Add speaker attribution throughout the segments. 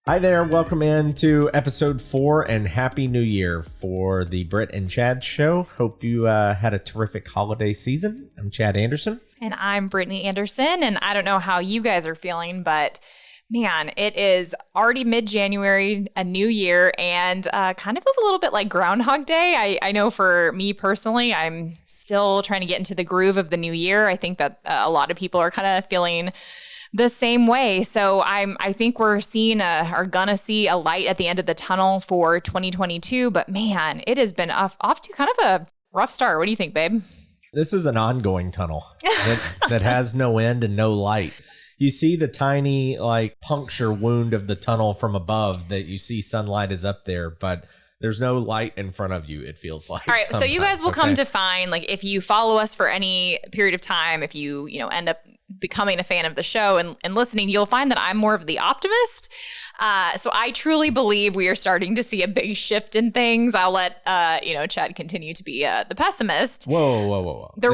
Speaker 1: Hi there, welcome into episode 4 and Happy New Year for the Britt and Chad show. Hope you had a terrific holiday season. I'm Chad Anderson.
Speaker 2: And I'm Brittany Anderson, and I don't know how you guys are feeling, but man, it is already mid-January, a new year, and kind of feels a little bit like Groundhog Day. I know for me personally, I'm still trying to get into the groove of the new year. I think that a lot of people are kind of feeling the same way. So I think we're gonna see a light at the end of the tunnel for 2022. But man, it has been off to kind of a rough start. What do you think, babe?
Speaker 1: This is an ongoing tunnel that has no end and no light. You see the tiny puncture wound of the tunnel from above that you see sunlight is up there, but there's no light in front of you, it feels like.
Speaker 2: All right, so you guys will come to find, if you follow us for any period of time, if you end up becoming a fan of the show and listening, you'll find that I'm more of the optimist. So I truly believe we are starting to see a big shift in things. I'll let Chad continue to be the pessimist.
Speaker 1: Whoa.
Speaker 2: The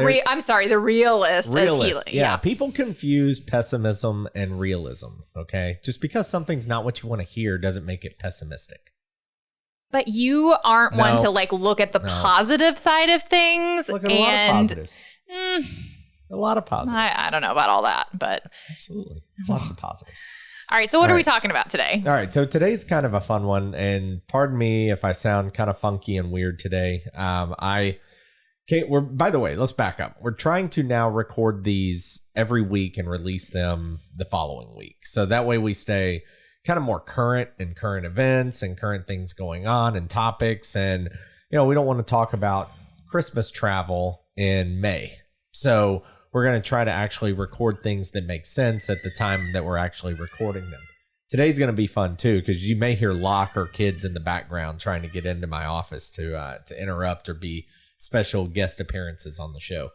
Speaker 2: realist.
Speaker 1: Yeah, people confuse pessimism and realism, okay? Just because something's not what you want to hear doesn't make it pessimistic.
Speaker 2: But you aren't one to look at the positive side of things.
Speaker 1: Look at a lot of positives. A lot of positives.
Speaker 2: I don't know about all that, but
Speaker 1: absolutely lots of positives.
Speaker 2: All right, so what are we talking about today?
Speaker 1: All right, so today's kind of a fun one, and pardon me if I sound kind of funky and weird today. By the way, let's back up. We're trying to now record these every week and release them the following week, so that way we stay kind of more current in current events and current things going on and topics, and we don't want to talk about Christmas travel in May, so we're going to try to actually record things that make sense at the time that we're actually recording them. Today's going to be fun, too, because you may hear Locke or kids in the background trying to get into my office to interrupt or be special guest appearances on the show.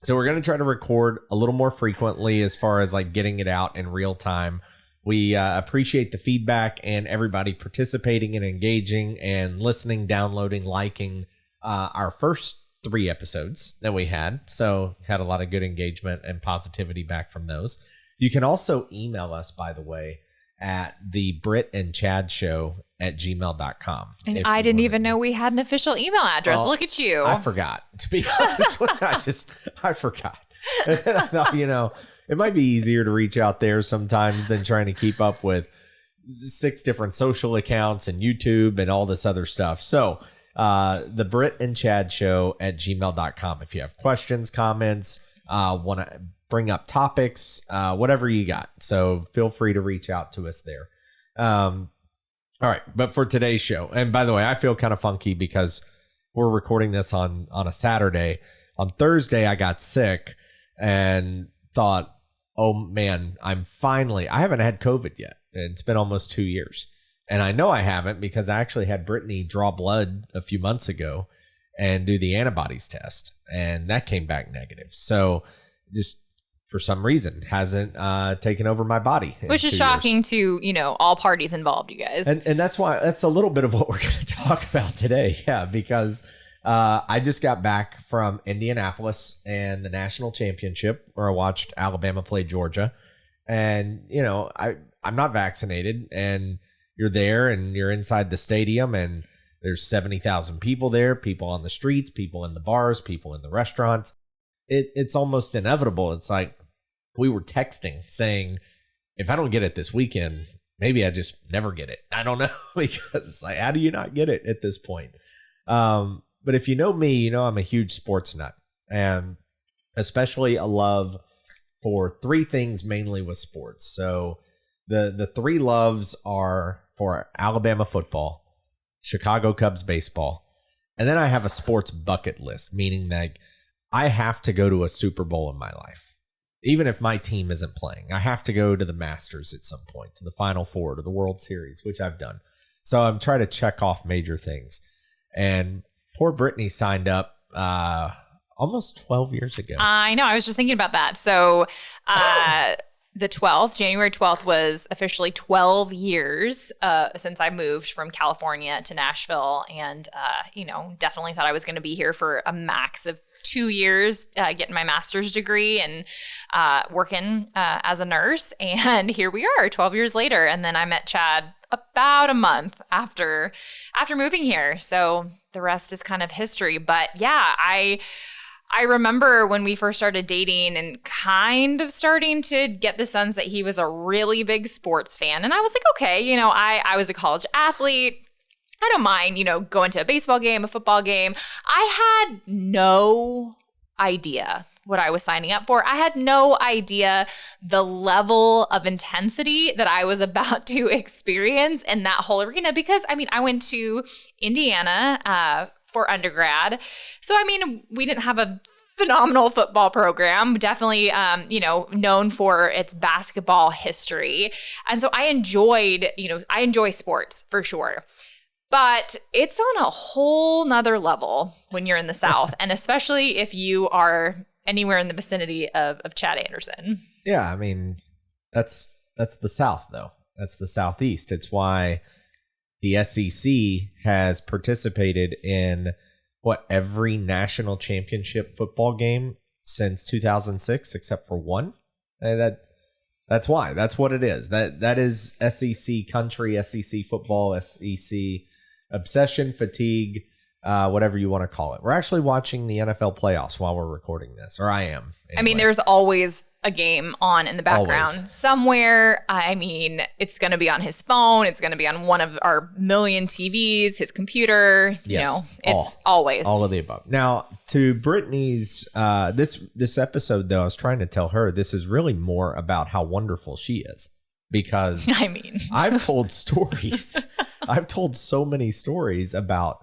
Speaker 1: So we're going to try to record a little more frequently as far as getting it out in real time. We appreciate the feedback and everybody participating and engaging and listening, downloading, liking our first 3 episodes that we had. So had a lot of good engagement and positivity back from those. You can also email us, by the way, at the Britt and Chad show at gmail.com.
Speaker 2: And I didn't even know we had an official email address. Look at you.
Speaker 1: I forgot, to be honest with you. I forgot. And then I thought, it might be easier to reach out there sometimes than trying to keep up with 6 different social accounts and YouTube and all this other stuff. So the Britt and Chad show at gmail.com. If you have questions, comments, want to bring up topics, whatever you got. So feel free to reach out to us there. All right. But for today's show, and by the way, I feel kind of funky because we're recording this on a Saturday. On Thursday, I got sick and thought, oh man, I haven't had COVID yet. It's been almost 2 years. And I know I haven't because I actually had Brittany draw blood a few months ago and do the antibodies test. And that came back negative. So just for some reason hasn't taken over my body.
Speaker 2: Which is shocking to, all parties involved, you guys.
Speaker 1: And that's a little bit of what we're going to talk about today. Yeah, because I just got back from Indianapolis and the national championship where I watched Alabama play Georgia. And, I'm not vaccinated, and you're there and you're inside the stadium and there's 70,000 people there, people on the streets, people in the bars, people in the restaurants. It's almost inevitable. It's like we were texting saying, if I don't get it this weekend, maybe I just never get it. I don't know, because it's like, how do you not get it at this point? But if you know me, I'm a huge sports nut, and especially a love for 3 things mainly with sports. So the 3 loves are for Alabama football, Chicago Cubs baseball, and then I have a sports bucket list, meaning that I have to go to a Super Bowl in my life. Even if my team isn't playing, I have to go to the Masters at some point, to the Final Four, to the World Series, which I've done. So I'm trying to check off major things. And poor Brittany signed up almost 12 years ago.
Speaker 2: I know. I was just thinking about that. So the 12th, January 12th was officially 12 years since I moved from California to Nashville. And, definitely thought I was going to be here for a max of 2 years, getting my master's degree and working as a nurse. And here we are 12 years later. And then I met Chad about a month after moving here. So the rest is kind of history. But yeah, I remember when we first started dating and kind of starting to get the sense that he was a really big sports fan. And I was like, okay, I was a college athlete. I don't mind, going to a baseball game, a football game. I had no idea what I was signing up for. I had no idea the level of intensity that I was about to experience in that whole arena because, I went to Indiana for undergrad. So, we didn't have a phenomenal football program, definitely, known for its basketball history. And so I enjoy sports for sure. But it's on a whole nother level when you're in the South, and especially if you are anywhere in the vicinity of Chad Anderson.
Speaker 1: Yeah, that's the South, though. That's the Southeast. It's why the SEC has participated in every national championship football game since 2006, except for one. That's why. That's what it is. That is SEC country, SEC football, SEC obsession, fatigue, whatever you want to call it. We're actually watching the NFL playoffs while we're recording this, or I am. Anyway.
Speaker 2: There's always a game on in the background somewhere. It's going to be on his phone. It's going to be on one of our million TVs, his computer.
Speaker 1: Yes,
Speaker 2: it's always.
Speaker 1: All of the above. Now, to Brittany's, this episode, though, I was trying to tell her this is really more about how wonderful she is. Because I've told stories. I've told so many stories about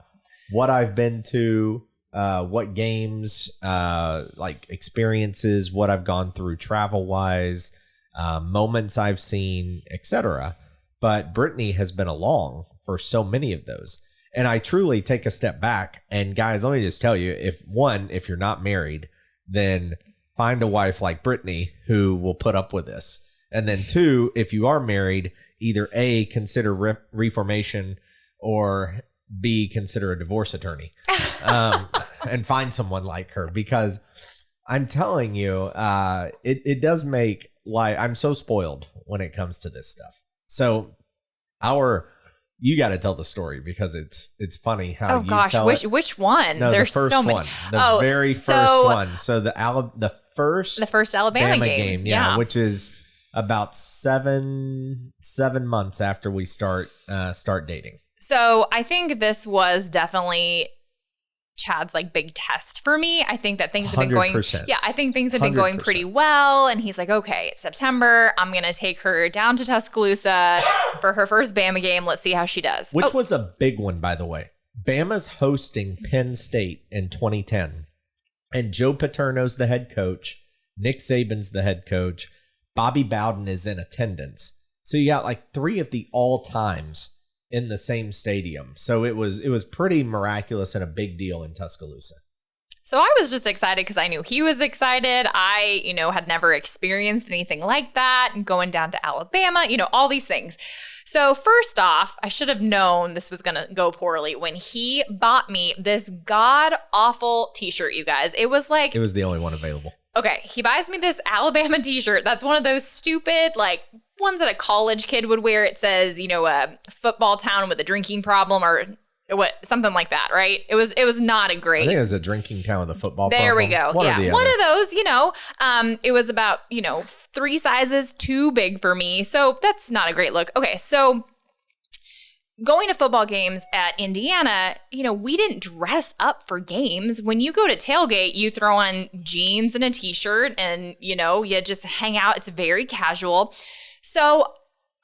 Speaker 1: what I've been to, what games, experiences, what I've gone through travel wise, moments I've seen, etc. But Brittany has been along for so many of those. And I truly take a step back. And guys, let me just tell you, if you're not married, then find a wife like Brittany who will put up with this. And then 2, if you are married, either A, consider reformation, or B, consider a divorce attorney, and find someone like her, because I'm telling you, it does make life. I'm so spoiled when it comes to this stuff. So you got to tell the story because it's funny how tell
Speaker 2: which one?
Speaker 1: No,
Speaker 2: There's
Speaker 1: the first
Speaker 2: so many.
Speaker 1: one, the very first one. So the first
Speaker 2: Alabama game,
Speaker 1: yeah, which is about 7 months after we start dating.
Speaker 2: So I think this was definitely Chad's big test for me. I think that things have been going.
Speaker 1: 100%.
Speaker 2: Yeah, I think things have been going pretty well. And he's like, okay, it's September. I'm going to take her down to Tuscaloosa for her first Bama game. Let's see how she does.
Speaker 1: Which was a big one, by the way. Bama's hosting Penn State in 2010. And Joe Paterno's the head coach. Nick Saban's the head coach. Bobby Bowden is in attendance. So you got 3 of the all-times in the same stadium. So it was pretty miraculous and a big deal in Tuscaloosa.
Speaker 2: So I was just excited because I knew he was excited. I, had never experienced anything like that, and going down to Alabama, all these things. So first off, I should have known this was going to go poorly when he bought me this god-awful t-shirt, you guys. It was
Speaker 1: the only one available.
Speaker 2: Okay, he buys me this Alabama t-shirt. That's one of those stupid, ones that a college kid would wear. It says, a football town with a drinking problem or something like that, right? It was not a great.
Speaker 1: I think it was a drinking town with a football problem.
Speaker 2: There we go. One of those, it was about, 3 sizes too big for me. So that's not a great look. Okay, so going to football games at Indiana, we didn't dress up for games. When you go to tailgate, you throw on jeans and a t-shirt and, you just hang out. It's very casual. So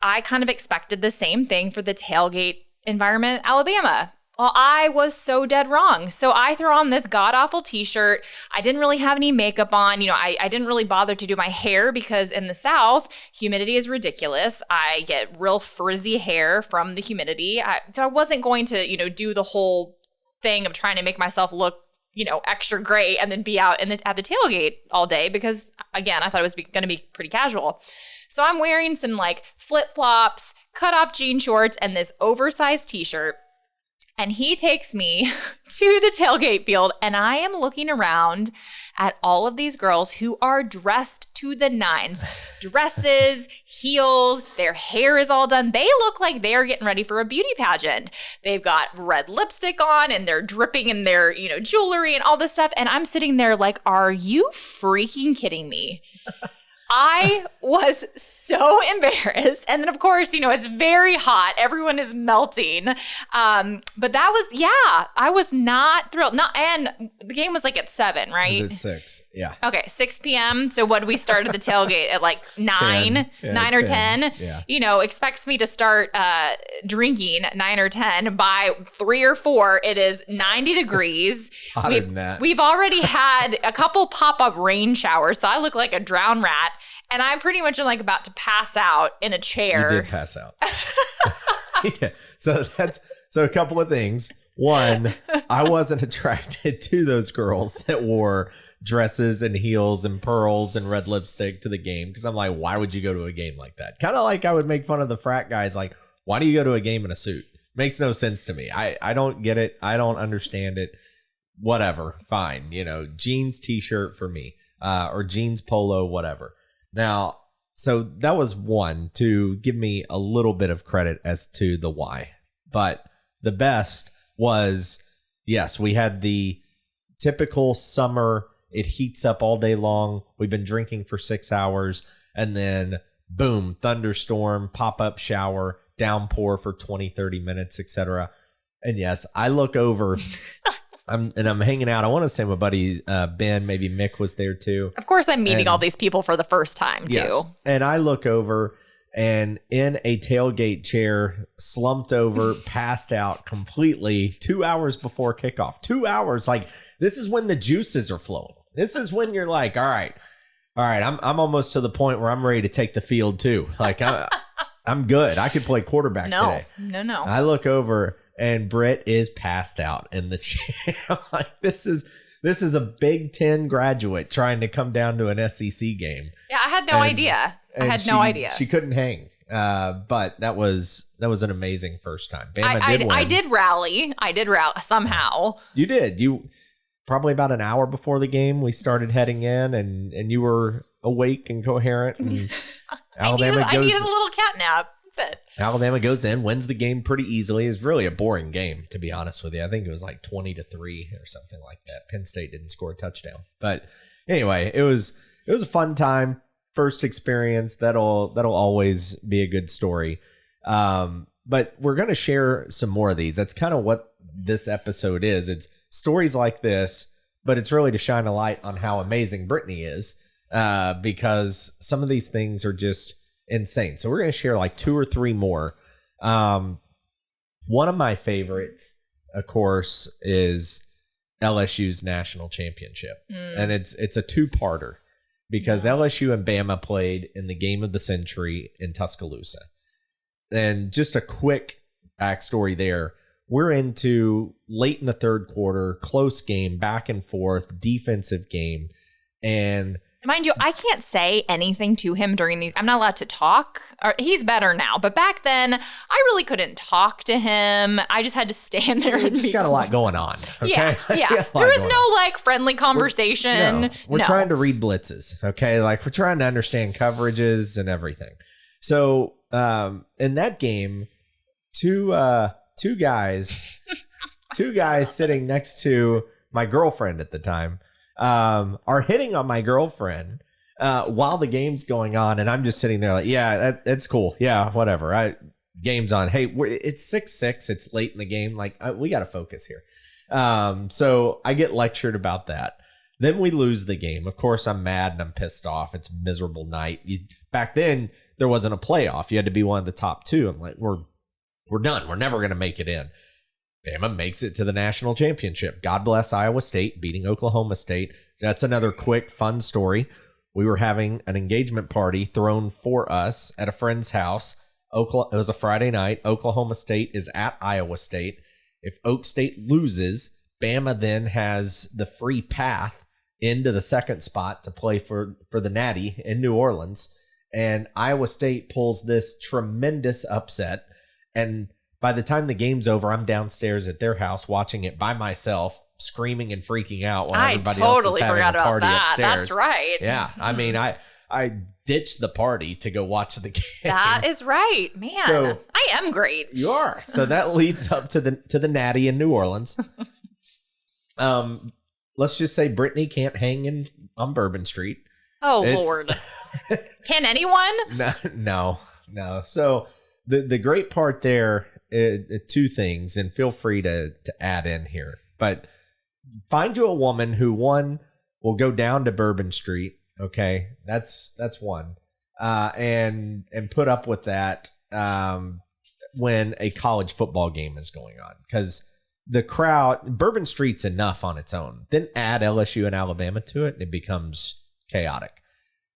Speaker 2: I kind of expected the same thing for the tailgate environment at Alabama. Well, I was so dead wrong. So I throw on this god-awful t-shirt. I didn't really have any makeup on. I didn't really bother to do my hair because in the South, humidity is ridiculous. I get real frizzy hair from the humidity. So I wasn't going to, do the whole thing of trying to make myself look, extra great and then be out at the tailgate all day because, again, I thought it was going to be pretty casual. So I'm wearing some like flip-flops, cut off jean shorts, and this oversized t-shirt. And he takes me to the tailgate field, and I am looking around at all of these girls who are dressed to the nines. Dresses, heels, their hair is all done. They look like they're getting ready for a beauty pageant. They've got red lipstick on, and they're dripping in their, jewelry and all this stuff. And I'm sitting there like, are you freaking kidding me? I was so embarrassed. And then, of course, it's very hot. Everyone is melting. But that was, I was not thrilled. And the game was like at 7, right?
Speaker 1: It was at 6, yeah.
Speaker 2: Okay, 6 p.m. So what, we started the tailgate at like 9, 9 or 10.
Speaker 1: Yeah.
Speaker 2: Expects me to start drinking at 9 or 10. By 3 or 4, it is 90 degrees.
Speaker 1: Hotter than that.
Speaker 2: We've already had a couple pop-up rain showers, so I look like a drowned rat. And I'm pretty much like about to pass out in a chair.
Speaker 1: You did pass out. Yeah. So a couple of things. One, I wasn't attracted to those girls that wore dresses and heels and pearls and red lipstick to the game, because I'm like, why would you go to a game like that? Kind of like I would make fun of the frat guys. Like, why do you go to a game in a suit? Makes no sense to me. I don't get it. I don't understand it. Whatever. Fine. Jeans t-shirt for me, or jeans polo, whatever. Now, so that was one to give me a little bit of credit as to the why. But the best was, yes, we had the typical summer, it heats up all day long. We've been drinking for 6 hours, and then boom, thunderstorm, pop-up shower, downpour for 20, 30 minutes, etc. And yes, I look over... I'm hanging out. I want to say my buddy Ben, maybe Mick was there too.
Speaker 2: Of course, I'm meeting all these people for the first time too.
Speaker 1: Yes. And I look over, and in a tailgate chair, slumped over, passed out completely 2 hours before kickoff. 2 hours. Like, this is when the juices are flowing. This is when you're like, all right, I'm almost to the point where I'm ready to take the field too. Like, I'm good. I could play quarterback today.
Speaker 2: No.
Speaker 1: I look over, and Britt is passed out in the chair. Like, this is a Big Ten graduate trying to come down to an SEC game.
Speaker 2: Yeah, I had no idea. No idea.
Speaker 1: She couldn't hang. But that was an amazing first time. Bama did win.
Speaker 2: I did rally. Somehow.
Speaker 1: You did. You probably about an hour before the game, we started heading in, and you were awake and coherent. And Alabama
Speaker 2: I needed a little cat nap. That's it.
Speaker 1: Alabama goes in, wins the game pretty easily. It's really a boring game, to be honest with you. I think it was like 20-3 or something like that. Penn State didn't score a touchdown. But anyway, it was a fun time. First experience. That'll always be a good story. But we're going to share some more of these. That's kind of what this episode is. It's stories like this, but it's really to shine a light on how amazing Brittany is, because some of these things are just insane. So we're going to share like 2 or 3 more. One of my favorites, of course, is LSU's national championship. And it's a 2-parter, because LSU and Bama played in the game of the century in Tuscaloosa. And just a quick backstory there. We're into late in the third quarter, close game, back and forth, defensive game. And
Speaker 2: mind you, I can't say anything to him during these. I'm not allowed to talk. He's better now, but back then, I really couldn't talk to him. I just had to stand there.
Speaker 1: We just got a lot going on. Okay?
Speaker 2: Yeah. There was no like friendly conversation.
Speaker 1: We're trying to read blitzes. Okay, like we're trying to understand coverages and everything. So in that game, two guys sitting next to my girlfriend at the time. Are hitting on my girlfriend while the game's going on, and I'm just sitting there like, yeah, that's cool, yeah, whatever. Game's on. Hey, it's 6-6. It's late in the game. Like, we got to focus here. So I get lectured about that. Then we lose the game. Of course, I'm mad and I'm pissed off. It's a miserable night. Back then, there wasn't a playoff. You had to be one of the top 2. I'm like, we're done. We're never going to make it in. Bama makes it to the national championship. God bless Iowa State beating Oklahoma State. That's another quick, fun story. We were having an engagement party thrown for us at a friend's house. It was a Friday night. Oklahoma State is at Iowa State. If Oak State loses, Bama then has the free path into the second spot to play for the Natty in New Orleans. and Iowa State pulls this tremendous upset. And by the time the game's over, I'm downstairs at their house watching it by myself, screaming and freaking out while everybody else is having a party upstairs.
Speaker 2: That's right.
Speaker 1: Yeah. I mean, I ditched the party to go watch the game.
Speaker 2: That is right. Man, so, I am great.
Speaker 1: You are. So that leads up to the Natty in New Orleans. Let's just say Brittany can't hang on Bourbon Street.
Speaker 2: Oh, Lord. Can anyone?
Speaker 1: No. So the great part there, two things, and feel free to add in here. But find you a woman who, one, will go down to Bourbon Street. Okay, that's one, and put up with that when a college football game is going on, because the crowd, Bourbon Street's enough on its own. Then add LSU and Alabama to it, and it becomes chaotic.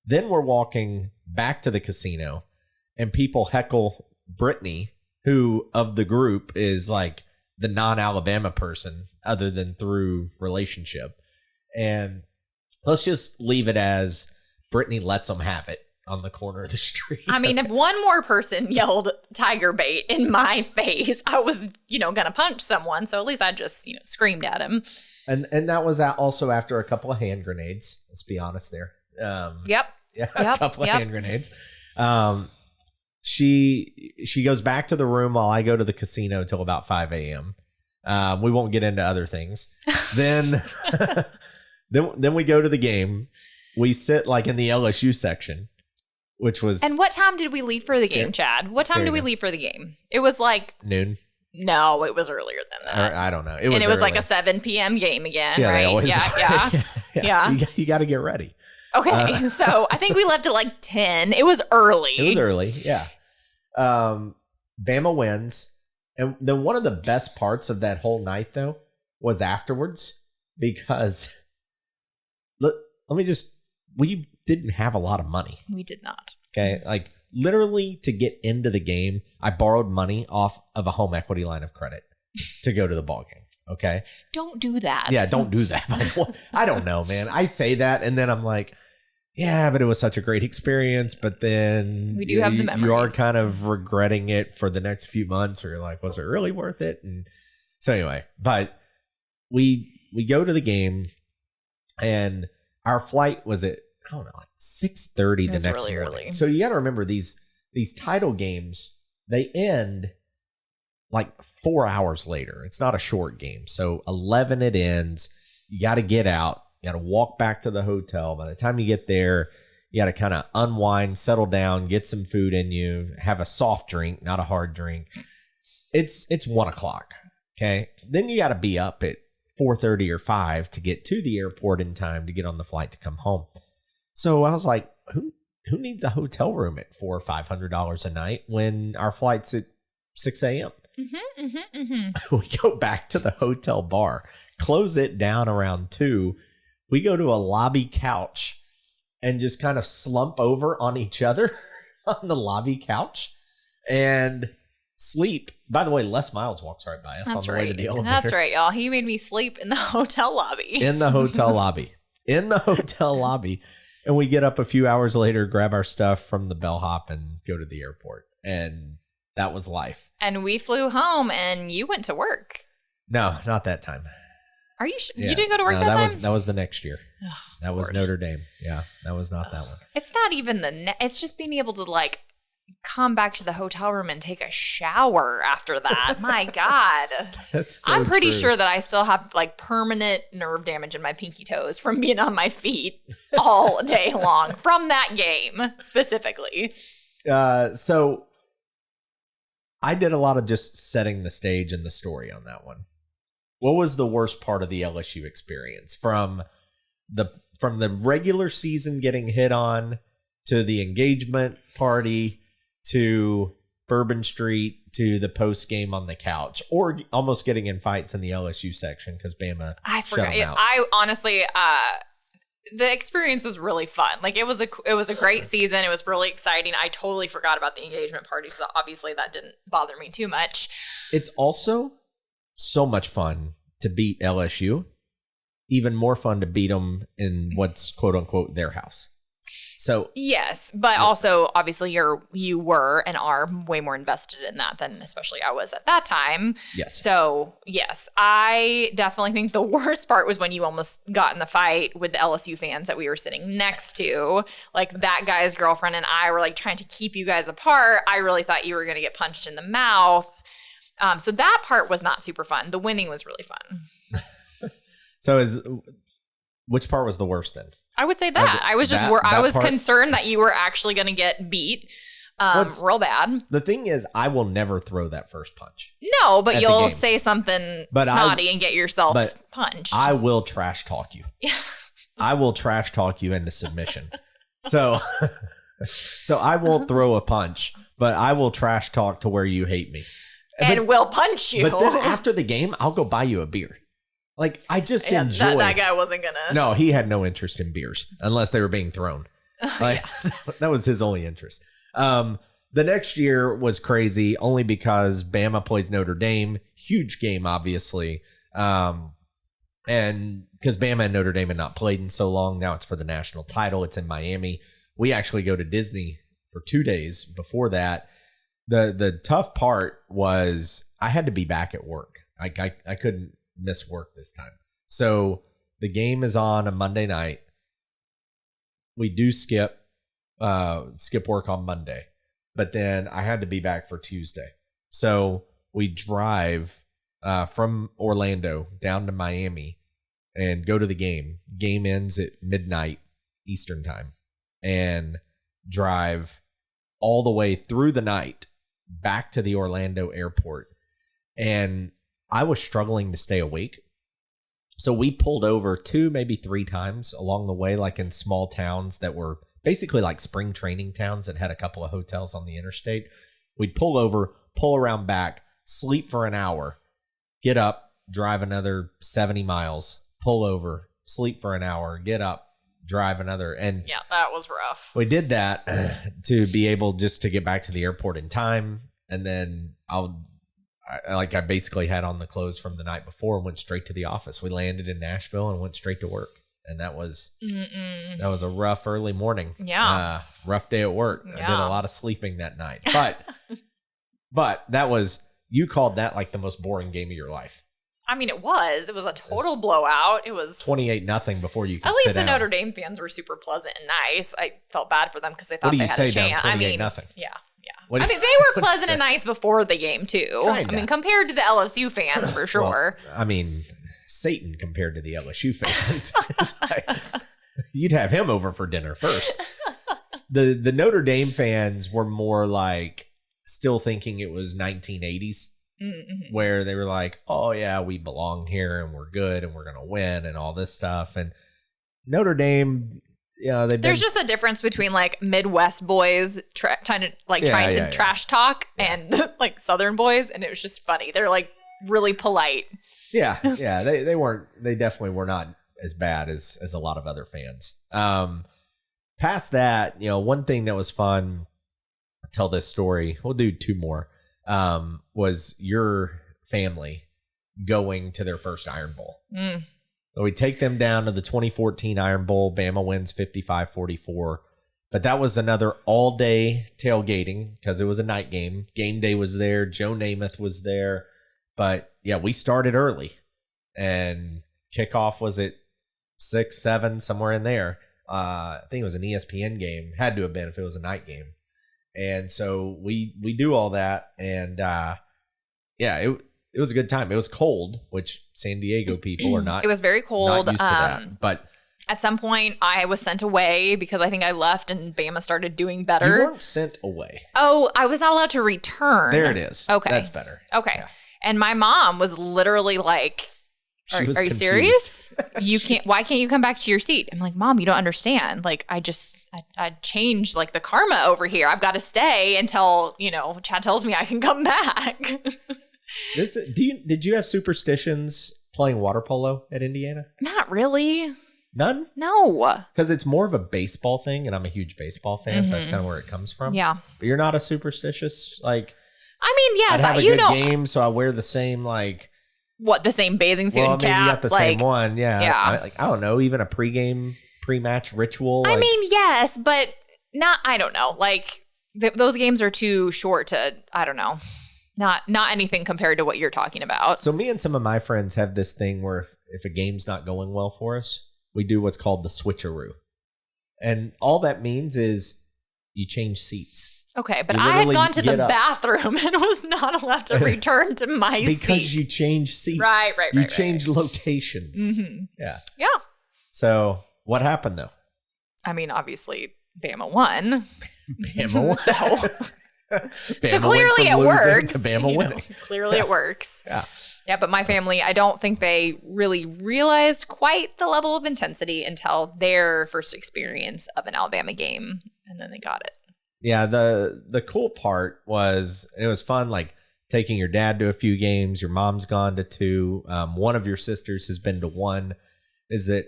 Speaker 1: Then we're walking back to the casino, and people heckle Brittany, who of the group is like the non-Alabama person other than through relationship. And let's just leave it as Brittany lets them have it on the corner of the street.
Speaker 2: I mean, if one more person yelled tiger bait in my face, I was, going to punch someone. So at least I just, screamed at him.
Speaker 1: And that was also after a couple of hand grenades. Let's be honest there.
Speaker 2: Yep.
Speaker 1: Yeah, a couple of hand grenades. She goes back to the room while I go to the casino till about 5 a.m. We won't get into other things. Then we go to the game. We sit like in the LSU section, which was...
Speaker 2: And what time did we leave for the game, Chad? What time did we leave for the game? It was like...
Speaker 1: noon.
Speaker 2: No, it was earlier than that.
Speaker 1: I don't know.
Speaker 2: It was like a 7 p.m. game again,
Speaker 1: yeah,
Speaker 2: right?
Speaker 1: They always
Speaker 2: Yeah.
Speaker 1: You got to get ready.
Speaker 2: Okay, so I think we left at like 10. It was early.
Speaker 1: Yeah. Bama wins. And then one of the best parts of that whole night, though, was afterwards, because we didn't have a lot of money.
Speaker 2: We did not.
Speaker 1: Okay. Like literally to get into the game, I borrowed money off of a home equity line of credit to go to the ball game. Okay.
Speaker 2: Don't do that.
Speaker 1: Yeah, don't do that. I don't know, man. I say that and then I'm like, yeah, but it was such a great experience. But then
Speaker 2: we do have the memories.
Speaker 1: You are kind of regretting it for the next few months, or you're like, was it really worth it? And so anyway, but we go to the game, and our flight was at, I don't know, like 6:30 the next
Speaker 2: really
Speaker 1: morning.
Speaker 2: Early.
Speaker 1: So you got to remember these title games, they end like 4 hours later. It's not a short game. So 11 it ends. You got to get out. You got to walk back to the hotel. By the time you get there, you got to kind of unwind, settle down, get some food in you, have a soft drink, not a hard drink. It's 1 o'clock. Okay. Then you got to be up at 4:30 or 5 to get to the airport in time to get on the flight to come home. So I was like, who needs a hotel room at $400 or $500 a night when our flight's at 6 a.m.? We go back to the hotel bar, close it down around 2. We go to a lobby couch and just kind of slump over on each other on the lobby couch and sleep. By the way, Les Miles walks right by us on the way to the elevator.
Speaker 2: That's right, y'all. He made me sleep in the hotel lobby.
Speaker 1: In the hotel lobby. And we get up a few hours later, grab our stuff from the bellhop, and go to the airport. And that was life.
Speaker 2: And we flew home, and you went to work.
Speaker 1: No, not that time.
Speaker 2: Are you sure? Yeah. You didn't go to work that time?
Speaker 1: That was the next year.
Speaker 2: Oh,
Speaker 1: that was
Speaker 2: Lord.
Speaker 1: Notre Dame. Yeah, that was not that one.
Speaker 2: It's not even it's just being able to come back to the hotel room and take a shower after that. My God.
Speaker 1: That's so
Speaker 2: I'm pretty
Speaker 1: true.
Speaker 2: sure that I still have permanent nerve damage in my pinky toes from being on my feet all day long from that game specifically.
Speaker 1: So I did a lot of just setting the stage and the story on that one. What was the worst part of the LSU experience from the regular season getting hit on to the engagement party to Bourbon Street to the post game on the couch, or almost getting in fights in the LSU section because Bama shut them out?
Speaker 2: I honestly, the experience was really fun. It was a great season. It was really exciting. I totally forgot about the engagement party, so obviously that didn't bother me too much.
Speaker 1: It's also so much fun to beat LSU. Even more fun to beat them in what's quote unquote their house. So
Speaker 2: yes, but also obviously you were and are way more invested in that than especially I was at that time.
Speaker 1: Yes.
Speaker 2: So yes, I definitely think the worst part was when you almost got in the fight with the LSU fans that we were sitting next to. Like that guy's girlfriend and I were like trying to keep you guys apart. I really thought you were going to get punched in the mouth. So that part was not super fun. The winning was really fun.
Speaker 1: So which part was the worst then?
Speaker 2: I would say that. I was just I was concerned that you were actually going to get beat real bad.
Speaker 1: The thing is, I will never throw that first punch.
Speaker 2: No, but you'll say something snotty and get yourself punched.
Speaker 1: I will trash talk you. I will trash talk you into submission. So I won't throw a punch, but I will trash talk to where you hate me.
Speaker 2: And will punch you.
Speaker 1: But then after the game, I'll go buy you a beer. Like, I just enjoy.
Speaker 2: That guy wasn't going to.
Speaker 1: No, he had no interest in beers unless they were being thrown. Like, that was his only interest. The next year was crazy only because Bama plays Notre Dame. Huge game, obviously. And because Bama and Notre Dame had not played in so long, now it's for the national title. It's in Miami. We actually go to Disney for 2 days before that. The tough part was I had to be back at work. I couldn't miss work this time. So the game is on a Monday night. We do skip work on Monday, but then I had to be back for Tuesday. So we drive from Orlando down to Miami and go to the game. Game ends at midnight Eastern time and drive all the way through the night back to the Orlando airport. And I was struggling to stay awake. So we pulled over 2, maybe 3 times along the way, like in small towns that were basically like spring training towns that had a couple of hotels on the interstate. We'd pull over, pull around back, sleep for an hour, get up, drive another 70 miles, pull over, sleep for an hour, get up, drive another. And
Speaker 2: yeah, that was rough.
Speaker 1: We did that to be able just to get back to the airport in time. And then I basically had on the clothes from the night before and went straight to the office. We landed in Nashville and went straight to work. And that was a rough early morning.
Speaker 2: Yeah.
Speaker 1: Rough day at work. Yeah. I did a lot of sleeping that night. But that was, you called that like the most boring game of your life.
Speaker 2: I mean, it was a total blowout. It was
Speaker 1: 28-0 before you could
Speaker 2: At least
Speaker 1: sit
Speaker 2: the
Speaker 1: down.
Speaker 2: Notre Dame fans were super pleasant and nice. I felt bad for them because they thought they had a chance.
Speaker 1: 28-0?
Speaker 2: Yeah. I mean, they were pleasant and nice before the game, too.
Speaker 1: Kinda.
Speaker 2: I mean, compared to the LSU fans, for sure.
Speaker 1: Well, I mean, Satan compared to the LSU fans. You'd have him over for dinner first. The Notre Dame fans were more like still thinking it was 1980s, where they were like, oh, yeah, we belong here and we're good and we're going to win and all this stuff. And Notre Dame... Yeah,
Speaker 2: there's just a difference between like Midwest boys trying to trash talk and like Southern boys, and it was just funny. They're like really polite.
Speaker 1: Yeah, they definitely were not as bad as a lot of other fans. Past that, one thing that was fun. I'll tell this story. We'll do 2 more. Was your family going to their first Iron Bowl? So we take them down to the 2014 Iron Bowl. Bama wins 55-44. But that was another all-day tailgating because it was a night game. Game day was there. Joe Namath was there. But, yeah, we started early. And kickoff was at 6, 7, somewhere in there. I think it was an ESPN game. Had to have been if it was a night game. And so we do all that. And, it was a good time. It was cold, which San Diego people are not.
Speaker 2: It was very cold.
Speaker 1: Not used to that. But
Speaker 2: at some point, I was sent away because I think I left and Bama started doing better.
Speaker 1: You weren't sent away.
Speaker 2: Oh, I was not allowed to return.
Speaker 1: There it is.
Speaker 2: Okay.
Speaker 1: That's better.
Speaker 2: Okay.
Speaker 1: Yeah.
Speaker 2: And my mom was literally like, are you serious? You can't, why can't you come back to your seat? I'm like, Mom, you don't understand. Like, I changed like the karma over here. I've got to stay until, Chad tells me I can come back.
Speaker 1: Did you have superstitions playing water polo at Indiana?
Speaker 2: Not really.
Speaker 1: None?
Speaker 2: No.
Speaker 1: Because it's more of a baseball thing, and I'm a huge baseball fan, so that's kind of where it comes from.
Speaker 2: Yeah.
Speaker 1: But you're not a superstitious, like...
Speaker 2: I mean, yes,
Speaker 1: I'd have a good game, so I wear the same, like...
Speaker 2: What, the same bathing suit and cap?
Speaker 1: Maybe you got the same one, yeah.
Speaker 2: Yeah.
Speaker 1: I don't know, even a pregame pre-match ritual?
Speaker 2: I mean, yes, but not, I don't know. Like those games are too short to, I don't know. Not anything compared to what you're talking about.
Speaker 1: So me and some of my friends have this thing where if a game's not going well for us, we do what's called the switcheroo. And all that means is you change seats.
Speaker 2: Okay, but I had gone to the bathroom and was not allowed to return to my seat.
Speaker 1: Because you change seats.
Speaker 2: Right.
Speaker 1: You change locations.
Speaker 2: Mm-hmm.
Speaker 1: Yeah.
Speaker 2: So
Speaker 1: what happened, though?
Speaker 2: I mean, obviously, Bama won.
Speaker 1: Bama won.
Speaker 2: So clearly it works.
Speaker 1: To Bama winning.
Speaker 2: Clearly it works.
Speaker 1: Yeah,
Speaker 2: but my family, I don't think they really realized quite the level of intensity until their first experience of an Alabama game, and then they got it.
Speaker 1: Yeah, the cool part was it was fun, like taking your dad to a few games. Your mom's gone to 2. One of your sisters has been to 1. Is that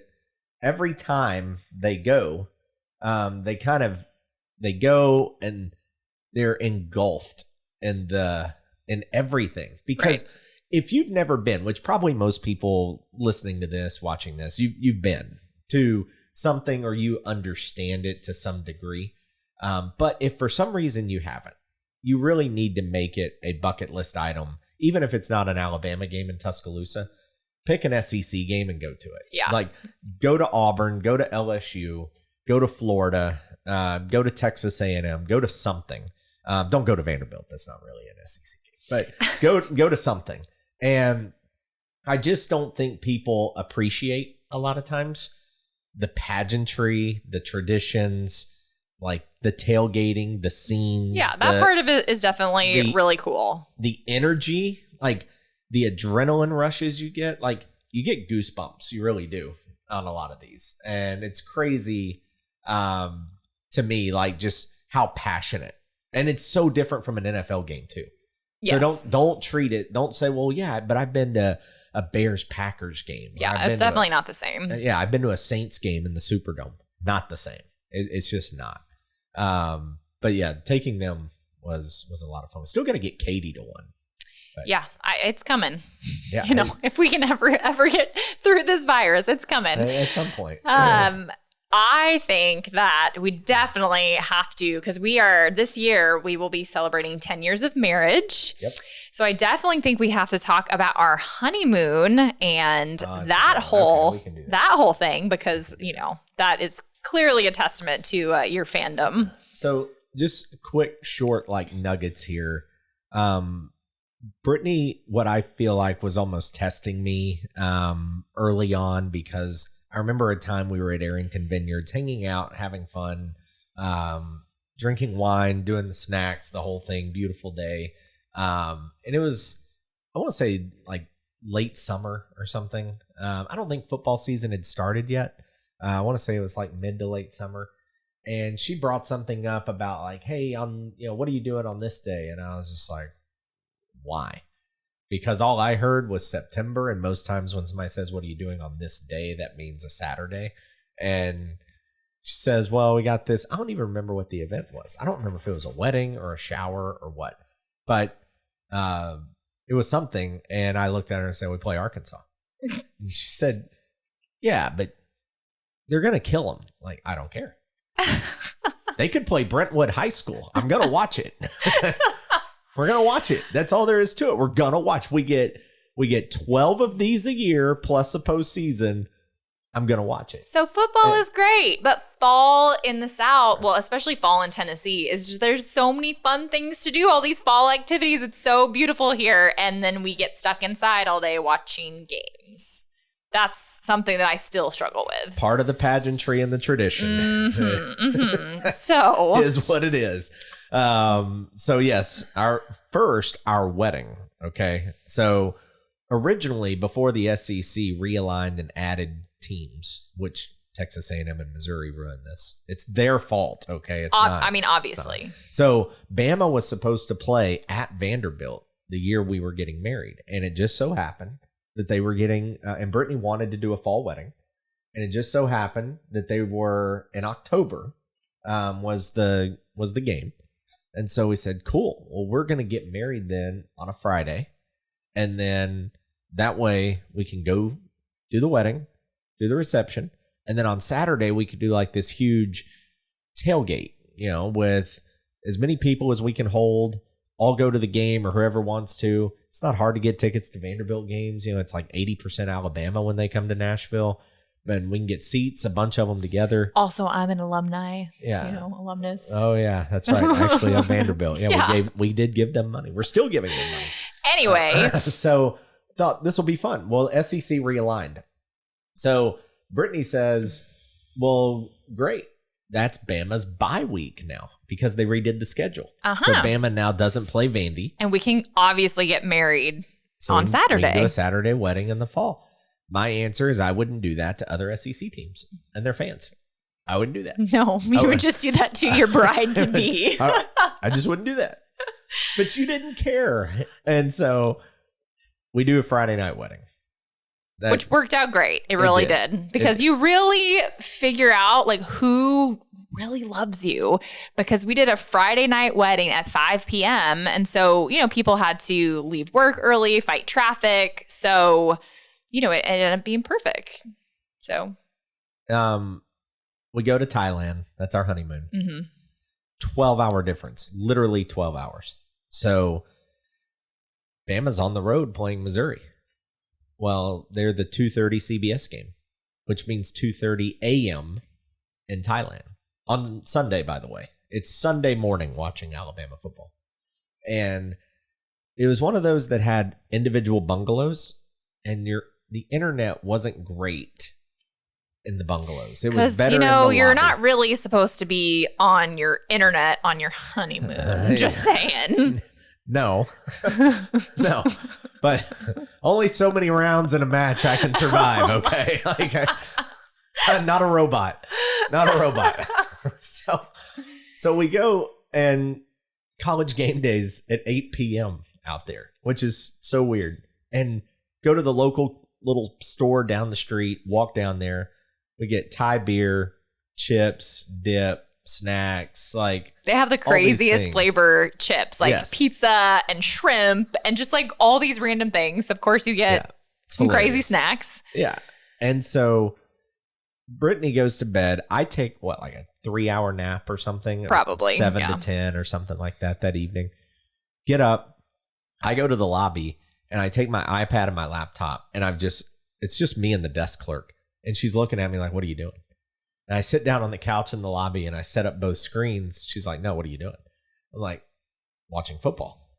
Speaker 1: every time they go, they go and they're engulfed in everything. Because if you've never been, which probably most people listening to this, watching this, you've been to something or you understand it to some degree. But if for some reason you haven't, you really need to make it a bucket list item, even if it's not an Alabama game in Tuscaloosa. Pick an SEC game and go to it.
Speaker 2: Yeah.
Speaker 1: Like go to Auburn, go to LSU, go to Florida, go to Texas A&M, go to something. Don't go to Vanderbilt. That's not really an SEC game, but go to something. And I just don't think people appreciate a lot of times the pageantry, the traditions, like the tailgating, the scenes.
Speaker 2: Yeah, that part of it is definitely really cool.
Speaker 1: The energy, like the adrenaline rushes you get, like you get goosebumps. You really do on a lot of these. And it's crazy to me, like just how passionate. And it's so different from an NFL game too.
Speaker 2: Yes.
Speaker 1: So don't treat it. Don't say, well, yeah, but I've been to a Bears-Packers game.
Speaker 2: Yeah, it's definitely not the same.
Speaker 1: Yeah, I've been to a Saints game in the Superdome. Not the same. It's just not. But yeah, taking them was a lot of fun. We're still going to get Katie to 1. But
Speaker 2: yeah, it's coming.
Speaker 1: Yeah,
Speaker 2: if we can ever get through this virus, it's coming
Speaker 1: at some point.
Speaker 2: I think that we definitely have to, because this year we will be celebrating 10 years of marriage.
Speaker 1: Yep.
Speaker 2: So I definitely think we have to talk about our honeymoon and that whole thing, because, that is clearly a testament to your fandom.
Speaker 1: So just quick, short, like nuggets here. Brittany, what I feel like was almost testing me early on, because I remember a time we were at Arrington Vineyards hanging out, having fun, drinking wine, doing the snacks, the whole thing, beautiful day. And it was, I want to say like late summer or something. I don't think football season had started yet. I want to say it was like mid to late summer. And she brought something up about like, hey, what are you doing on this day? And I was just like, why? Because all I heard was September. And most times when somebody says, what are you doing on this day? That means a Saturday. And she says, well, we got this. I don't even remember what the event was. I don't remember if it was a wedding or a shower or what. But it was something. And I looked at her and said, we play Arkansas. And she said, yeah, but they're going to kill them. Like, I don't care. They could play Brentwood High School. I'm going to watch it. We're going to watch it. That's all there is to it. We're going to watch. We get 12 of these a year plus a postseason. I'm going to watch it.
Speaker 2: So football is great, but fall in the South, well, especially fall in Tennessee, is just, there's so many fun things to do, all these fall activities. It's so beautiful here. And then we get stuck inside all day watching games. That's something that I still struggle with.
Speaker 1: Part of the pageantry and the tradition.
Speaker 2: So
Speaker 1: is what it is. So yes, our wedding. Okay. So originally, before the SEC realigned and added teams, which Texas A&M and Missouri ruined this. It's their fault. Okay. It's not.
Speaker 2: I mean, obviously.
Speaker 1: So Bama was supposed to play at Vanderbilt the year we were getting married. And it just so happened that they were getting, and Brittany wanted to do a fall wedding. And it just so happened that they were in October, was the game. And so we said, cool, well, we're going to get married then on a Friday. And then that way we can go do the wedding, do the reception. And then on Saturday, we could do like this huge tailgate, with as many people as we can hold, all go to the game or whoever wants to. It's not hard to get tickets to Vanderbilt games. It's like 80% Alabama when they come to Nashville. And we can get seats, a bunch of them together.
Speaker 2: Also, I'm an alumni, alumnus.
Speaker 1: Oh, yeah, that's right. Actually, of Vanderbilt. Yeah, we did give them money. We're still giving them money.
Speaker 2: Anyway.
Speaker 1: So thought this will be fun. Well, SEC realigned. So Brittany says, well, great. That's Bama's bye week now because they redid the schedule. So Bama now doesn't play Vandy.
Speaker 2: And we can obviously get married on Saturday.
Speaker 1: We can do a Saturday wedding in the fall. My answer is I wouldn't do that to other SEC teams and their fans. I wouldn't do that.
Speaker 2: No, you would just do that to your bride-to-be.
Speaker 1: I just wouldn't do that. But you didn't care. And so we do a Friday night wedding.
Speaker 2: Which worked out great. It really did. Because you really figure out like who really loves you. Because we did a Friday night wedding at 5 p.m. And so, people had to leave work early, fight traffic. So, it ended up being perfect. So.
Speaker 1: We go to Thailand. That's our honeymoon. 12-hour difference. Literally 12 hours. So Bama's on the road playing Missouri. Well, they're the 2:30 CBS game, which means 2:30 a.m. in Thailand. On Sunday, by the way. It's Sunday morning watching Alabama football. And it was one of those that had individual bungalows, and the internet wasn't great in the bungalows. It was better in the lobby.
Speaker 2: You're not really supposed to be on your internet on your honeymoon. Just saying.
Speaker 1: No. No. But only so many rounds in a match I can survive, okay? I'm not a robot. Not a robot. So we go, and college game days at 8 p.m. out there, which is so weird. And go to the local little store down the street, walk down there. We get Thai beer, chips, dip, snacks. Like
Speaker 2: they have the craziest flavor chips, like pizza and shrimp and just like all these random things. Of course, you get some crazy snacks.
Speaker 1: Yeah. And so Brittany goes to bed. I take like a 3-hour nap or something?
Speaker 2: Probably.
Speaker 1: 7 to 10 or something like that evening. Get up. I go to the lobby and I take my iPad and my laptop and it's just me and the desk clerk. And she's looking at me like, what are you doing? And I sit down on the couch in the lobby and I set up both screens. She's like, no, what are you doing? I'm like, watching football.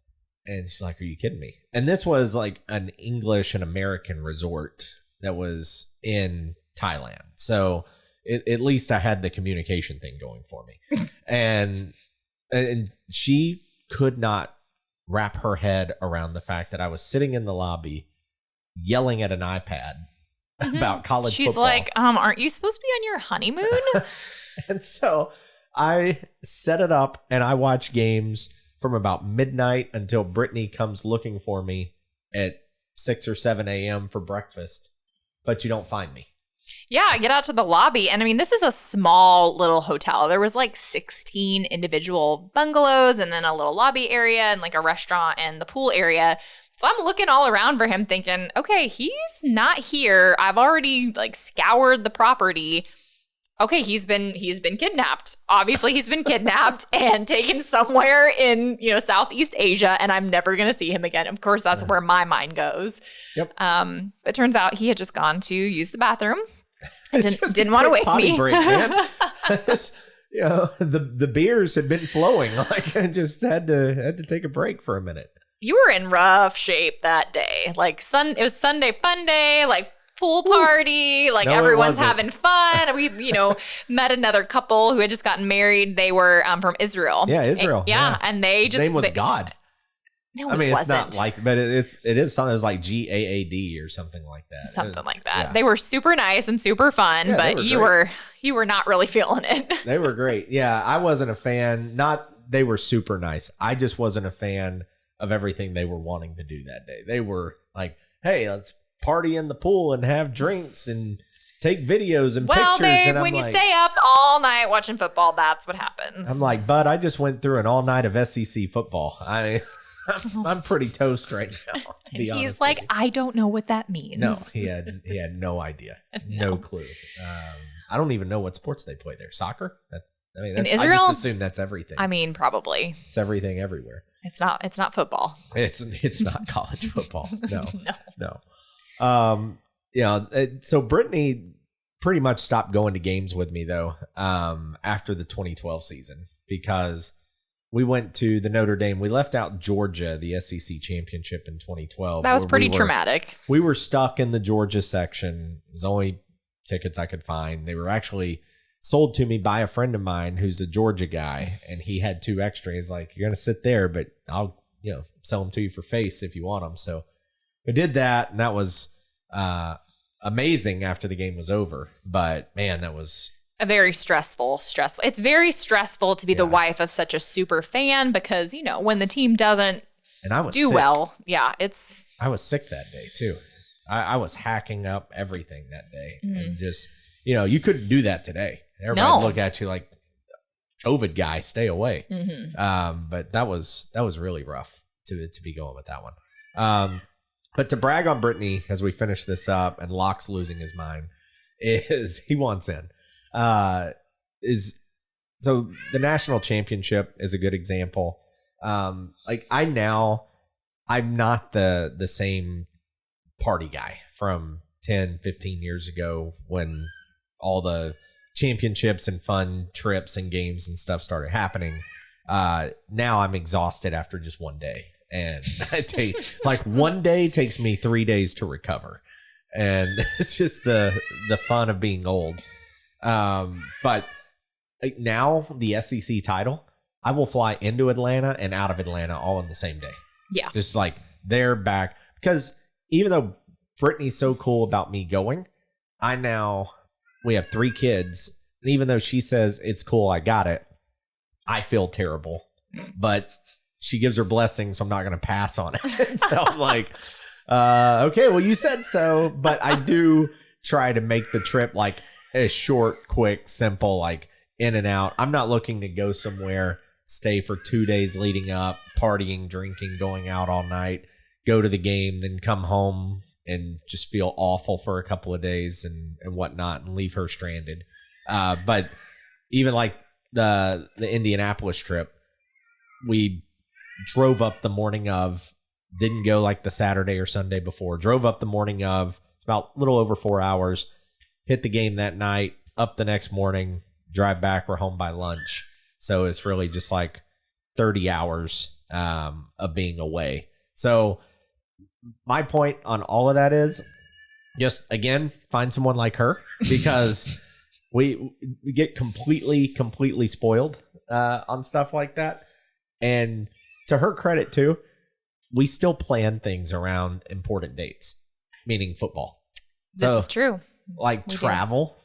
Speaker 1: And she's like, are you kidding me? And this was like an English and American resort that was in Thailand. So at least I had the communication thing going for me. and she could not wrap her head around the fact that I was sitting in the lobby yelling at an iPad about college
Speaker 2: She's
Speaker 1: football.
Speaker 2: Like, aren't you supposed to be on your honeymoon?
Speaker 1: And so I set it up and I watch games from about midnight until Brittany comes looking for me at 6 or 7 a.m. for breakfast, but you don't find me.
Speaker 2: Yeah, I get out to the lobby. And I mean, this is a small little hotel. There was like 16 individual bungalows and then a little lobby area and like a restaurant and the pool area. So I'm looking all around for him thinking, okay, he's not here. I've already like scoured the property. Okay, he's been kidnapped. Obviously, he's been kidnapped and taken somewhere in, Southeast Asia, and I'm never going to see him again. Of course, that's where my mind goes.
Speaker 1: Yep.
Speaker 2: But it turns out he had just gone to use the bathroom and didn't want to wake me.
Speaker 1: Break, man. The beers had been flowing. Like I just had to take a break for a minute.
Speaker 2: You were in rough shape that day. Like it was Sunday fun day, like pool party, like everyone's having fun. We, met another couple who had just gotten married. They were from Israel.
Speaker 1: Yeah, Israel.
Speaker 2: And
Speaker 1: His name was God.
Speaker 2: No,
Speaker 1: I mean,
Speaker 2: it wasn't.
Speaker 1: It's not like, but it is something. It was like GAAD or something like that.
Speaker 2: Something like that. Yeah. They were super nice and super fun, but you were not really feeling it.
Speaker 1: They were great. Yeah, I wasn't a fan. They were super nice. I just wasn't a fan of everything they were wanting to do that day. They were like, hey, let's party in the pool and have drinks and take videos and pictures. And
Speaker 2: when you stay up all night watching football, that's what happens.
Speaker 1: I'm like, bud, I just went through an all night of SEC football. I'm pretty toast right now. To be honest,
Speaker 2: he's like, I don't know what that means.
Speaker 1: No, he had no idea, no clue. I don't even know what sports they play there. Soccer?
Speaker 2: In Israel,
Speaker 1: I just assume that's everything.
Speaker 2: I mean, probably.
Speaker 1: It's everything everywhere.
Speaker 2: It's not football.
Speaker 1: It's not college football. No.
Speaker 2: No.
Speaker 1: So Brittany pretty much stopped going to games with me though after the 2012 season because we went to the Notre Dame. We left out Georgia, the SEC championship in 2012.
Speaker 2: That was pretty traumatic.
Speaker 1: We were stuck in the Georgia section. It was the only tickets I could find. They were actually sold to me by a friend of mine who's a Georgia guy, and he had 2 extra. He's like, "You're gonna sit there, but I'll sell them to you for face if you want them." So I did that, and that was amazing after the game was over. But man, that was
Speaker 2: a very stressful. It's very stressful to be the wife of such a super fan because, when the team doesn't do well. Yeah,
Speaker 1: I was sick that day too. I was hacking up everything that day. And just, you couldn't do that today. Everybody would look at you like, COVID guy, stay away. But that was really rough to be going with that one. But to brag on Brittany as we finish this up and Locke's losing his mind is he wants in. So the national championship is a good example. I'm not the same party guy from 10, 15 years ago when all the championships and fun trips and games and stuff started happening. Now I'm exhausted after just one day. And one day takes me 3 days to recover. And it's just the fun of being old. But now the SEC title, I will fly into Atlanta and out of Atlanta all in the same day.
Speaker 2: Yeah.
Speaker 1: Just like they're back. Because even though Brittany's so cool about me going, we have 3 kids. And even though she says it's cool, I got it, I feel terrible. But she gives her blessing, so I'm not going to pass on it. So I'm like, okay, well, you said so. But I do try to make the trip like a short, quick, simple, like in and out. I'm not looking to go somewhere, stay for 2 days leading up, partying, drinking, going out all night, go to the game, then come home and just feel awful for a couple of days and whatnot and leave her stranded. But even like the Indianapolis trip, we drove up the morning of, didn't go like the Saturday or Sunday before, drove up the morning of, it's about a little over 4 hours, hit the game that night, up the next morning, drive back, we're home by lunch. So it's really just like 30 hours of being away. So my point on all of that is just, again, find someone like her because we get completely spoiled on stuff like that. And to her credit too, we still plan things around important dates, meaning football.
Speaker 2: This is true.
Speaker 1: Like travel.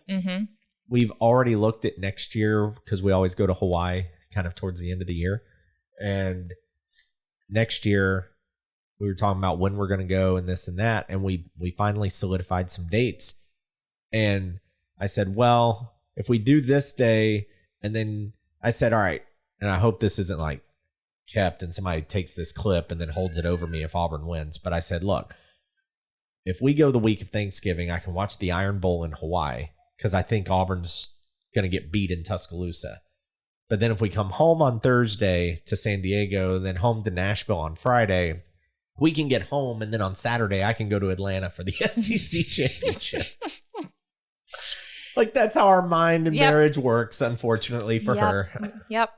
Speaker 1: We've already looked at next year because we always go to Hawaii kind of towards the end of the year. And next year we were talking about when we're going to go and this and that. And we finally solidified some dates. And I said, well, if we do this day, and then I said, all right, and I hope this isn't like kept and somebody takes this clip and then holds it over me if Auburn wins. But I said, look, if we go the week of Thanksgiving, I can watch the Iron Bowl in Hawaii because I think Auburn's going to get beat in Tuscaloosa. But then if we come home on Thursday to San Diego, then home to Nashville on Friday, we can get home. And then on Saturday, I can go to Atlanta for the SEC championship. Like, that's how our mind and marriage works, unfortunately, for her.
Speaker 2: Yep.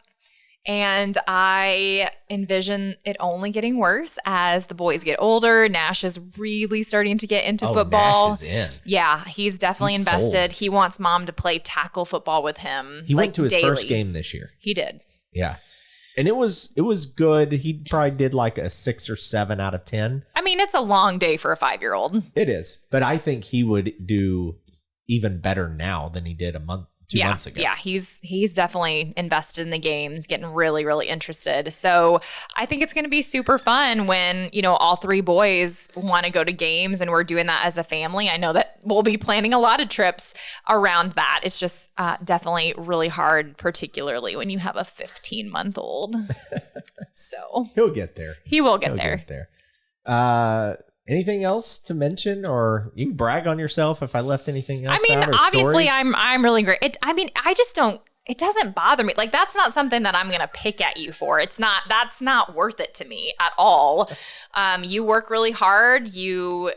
Speaker 2: And I envision it only getting worse as the boys get older. Nash is really starting to get into football.
Speaker 1: Nash is in.
Speaker 2: Yeah, he's definitely invested. Sold. He wants mom to play tackle football with him.
Speaker 1: He went to his first game this year.
Speaker 2: He did.
Speaker 1: Yeah. And it was good. He probably did like a 6 or 7 out of 10.
Speaker 2: I mean, it's a long day for a 5-year-old.
Speaker 1: It is. But I think he would do even better now than he did a month, 2 months ago.
Speaker 2: Yeah, he's definitely invested in the games, getting really, really interested. So I think it's going to be super fun when, all three boys want to go to games and we're doing that as a family. I know that we'll be planning a lot of trips around that. It's just definitely really hard, particularly when you have a 15-month-old. So
Speaker 1: he'll get there.
Speaker 2: He will get there.
Speaker 1: Anything else to mention, or you can brag on yourself if I left anything else out, or
Speaker 2: obviously
Speaker 1: stories?
Speaker 2: I'm really great. I just don't, it doesn't bother me. Like, that's not something that I'm going to pick at you for. That's not worth it to me at all. You work really hard. You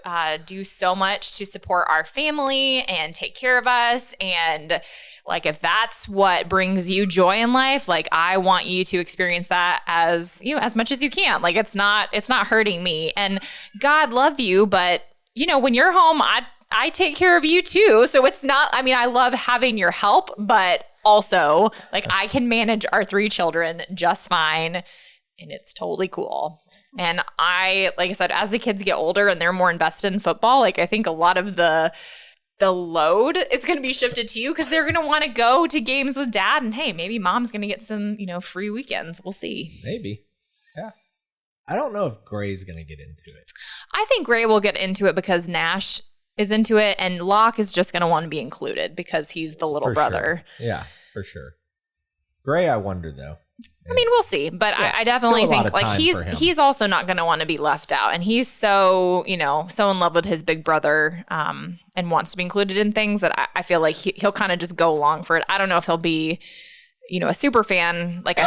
Speaker 2: do so much to support our family and take care of us. And like, if that's what brings you joy in life, like, I want you to experience that as much as you can. Like, it's not hurting me, and God love you. But when you're home, I take care of you too. So it's not, I love having your help, but also like, I can manage our 3 children just fine, and it's totally cool. And like I said, as the kids get older and they're more invested in football, like, I think a lot of the load is going to be shifted to you, because they're going to want to go to games with dad, and hey, maybe mom's going to get some, free weekends. We'll see.
Speaker 1: Maybe. Yeah. I don't know if Gray's going to get into it.
Speaker 2: I think Gray will get into it because Nash is into it, and Locke is just going to want to be included because he's the little brother.
Speaker 1: Sure. Yeah, for sure. Gray, I wonder though.
Speaker 2: We'll see, but yeah, I definitely think like he's also not going to want to be left out, and he's so so in love with his big brother, and wants to be included in things that I feel like he'll kind of just go along for it. I don't know if he'll be a super fan like I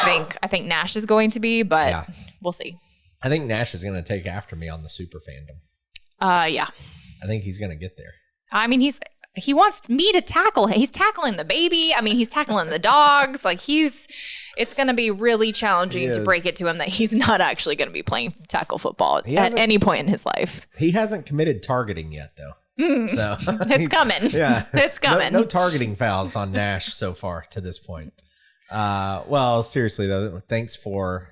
Speaker 2: think Nash is going to be, but we'll see.
Speaker 1: I think Nash is going to take after me on the super fandom.
Speaker 2: Yeah.
Speaker 1: I think he's going to get there.
Speaker 2: He wants me to tackle him. He's tackling the baby. He's tackling the dogs. Like, it's going to be really challenging to break it to him that he's not actually going to be playing tackle football at any point in his life.
Speaker 1: He hasn't committed targeting yet, though. So
Speaker 2: it's coming. Yeah, it's coming.
Speaker 1: No targeting fouls on Nash so far to this point. Well, seriously though, thanks for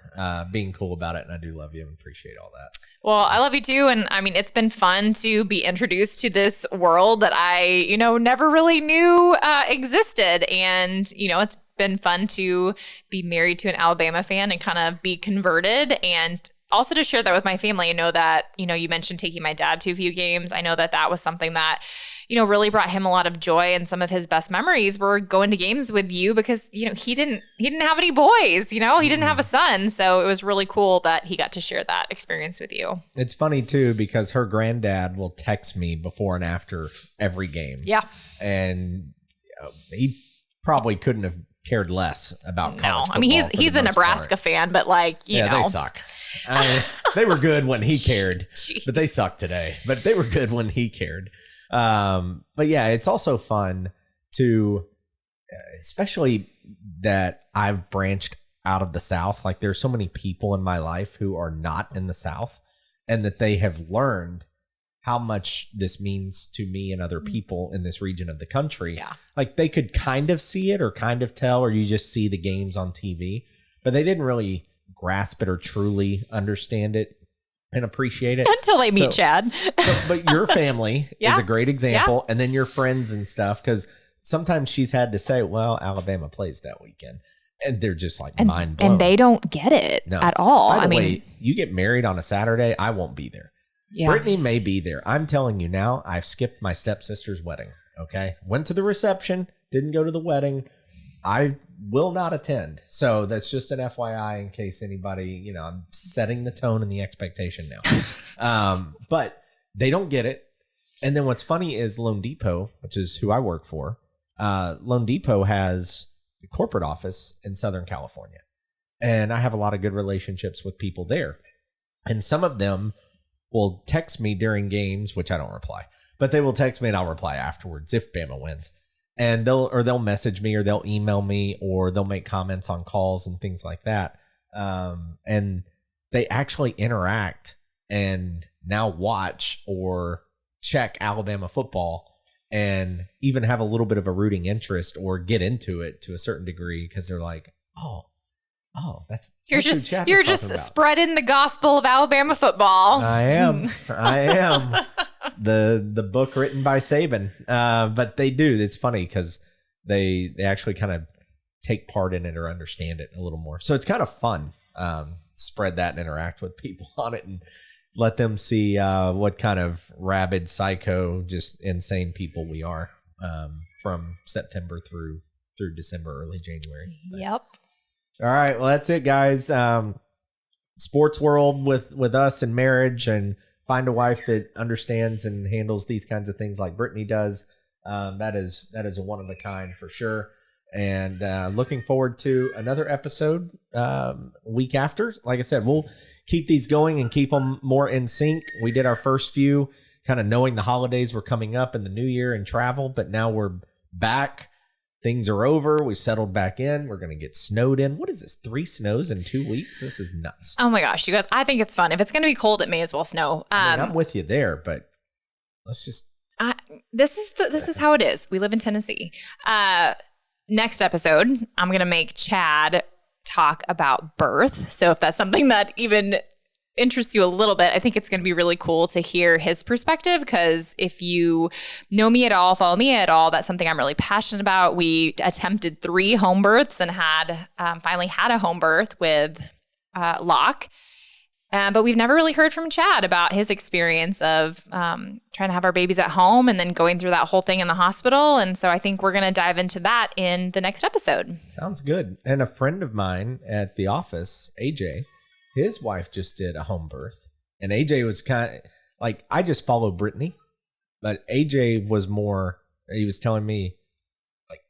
Speaker 1: being cool about it, and I do love you and appreciate all that.
Speaker 2: Well, I love you too, and it's been fun to be introduced to this world that I never really knew existed, and it's been fun to be married to an Alabama fan and kind of be converted, and also to share that with my family. I know that you mentioned taking my dad to a few games. I know that was something that really brought him a lot of joy, and some of his best memories were going to games with you because, he didn't have any boys, he didn't have a son. So it was really cool that he got to share that experience with you.
Speaker 1: It's funny too, because her granddad will text me before and after every game.
Speaker 2: Yeah.
Speaker 1: And he probably couldn't have cared less about college football.
Speaker 2: He's a Nebraska fan, but
Speaker 1: they suck. They were good when he cared, but they suck today. But they were good when he cared. But yeah, it's also fun to, especially that I've branched out of the South. Like, there's so many people in my life who are not in the South, and that they have learned how much this means to me and other people in this region of the country.
Speaker 2: Yeah.
Speaker 1: Like, they could kind of see it or kind of tell, or you just see the games on TV, but they didn't really grasp it or truly understand it and appreciate it
Speaker 2: until they meet Chad.
Speaker 1: But your family is a great example, and then your friends and stuff, because sometimes she's had to say, well, Alabama plays that weekend, and they're just like mind blown,
Speaker 2: and they don't get it at all.
Speaker 1: By the way, you get married on a Saturday, I won't be there. Brittany may be there. I'm telling you now, I've skipped my stepsister's wedding. Okay, went to the reception, didn't go to the wedding. I will not attend. So that's just an FYI in case anybody, I'm setting the tone and the expectation now. But they don't get it. And then what's funny is Loan Depot, which is who I work for, Loan Depot has a corporate office in Southern California. And I have a lot of good relationships with people there. And some of them will text me during games, which I don't reply, but they will text me and I'll reply afterwards if Bama wins. And they'll message me, or they'll email me, or they'll make comments on calls and things like that. And they actually interact and now watch or check Alabama football, and even have a little bit of a rooting interest or get into it to a certain degree, because they're like, oh, you're
Speaker 2: just spreading the gospel of Alabama football.
Speaker 1: I am. The book written by Saban. But they do. It's funny because they actually kind of take part in it or understand it a little more. So it's kind of fun. Spread that and interact with people on it and let them see what kind of rabid, psycho, just insane people we are from September through December, early January.
Speaker 2: Yep.
Speaker 1: All right. Well, that's it, guys. Sports world with us and marriage, and find a wife that understands and handles these kinds of things like Brittany does. That is a one of a kind for sure. And looking forward to another episode week after. Like I said, we'll keep these going and keep them more in sync. We did our first few kind of knowing the holidays were coming up and the new year and travel, but now we're back. Things are over. We settled back in. We're going to get snowed in. What is this? 3 snows in 2 weeks? This is nuts.
Speaker 2: Oh my gosh, you guys, I think it's fun. If it's going to be cold, it may as well snow.
Speaker 1: I'm with you there, but let's just.
Speaker 2: This is how it is. We live in Tennessee. Next episode, I'm going to make Chad talk about birth. So if that's something that even interests you a little bit, I think it's going to be really cool to hear his perspective, because if you know me at all, follow me at all, that's something I'm really passionate about. We attempted 3 home births and finally had a home birth with Locke. But we've never really heard from Chad about his experience of trying to have our babies at home and then going through that whole thing in the hospital. And so I think we're going to dive into that in the next episode.
Speaker 1: Sounds good. And a friend of mine at the office, AJ, his wife just did a home birth. And AJ was kind of like, I just follow Brittany, but AJ was more, he was telling me, like,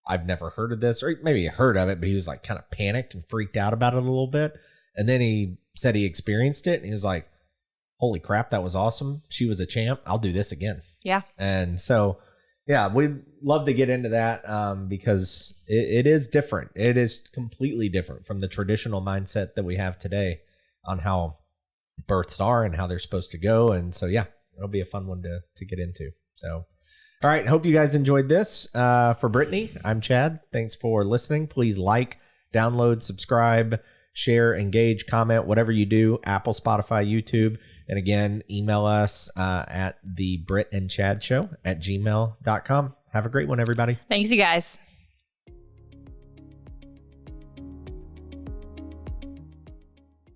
Speaker 1: I've never heard of this, or maybe he heard of it, but he was like kind of panicked and freaked out about it a little bit. And then he said he experienced it and he was like, holy crap, that was awesome. She was a champ. I'll do this again.
Speaker 2: Yeah.
Speaker 1: And so, yeah, we'd love to get into that because it is different. It is completely different from the traditional mindset that we have today on how births are and how they're supposed to go. And so, yeah, it'll be a fun one to get into. So, all right. Hope you guys enjoyed this. For Brittany, I'm Chad. Thanks for listening. Please like, download, subscribe, share, engage, comment, whatever you do, Apple, Spotify, YouTube. And again, email us at the Britt and Chad Show at gmail.com. Have a great one, everybody.
Speaker 2: Thanks, you guys.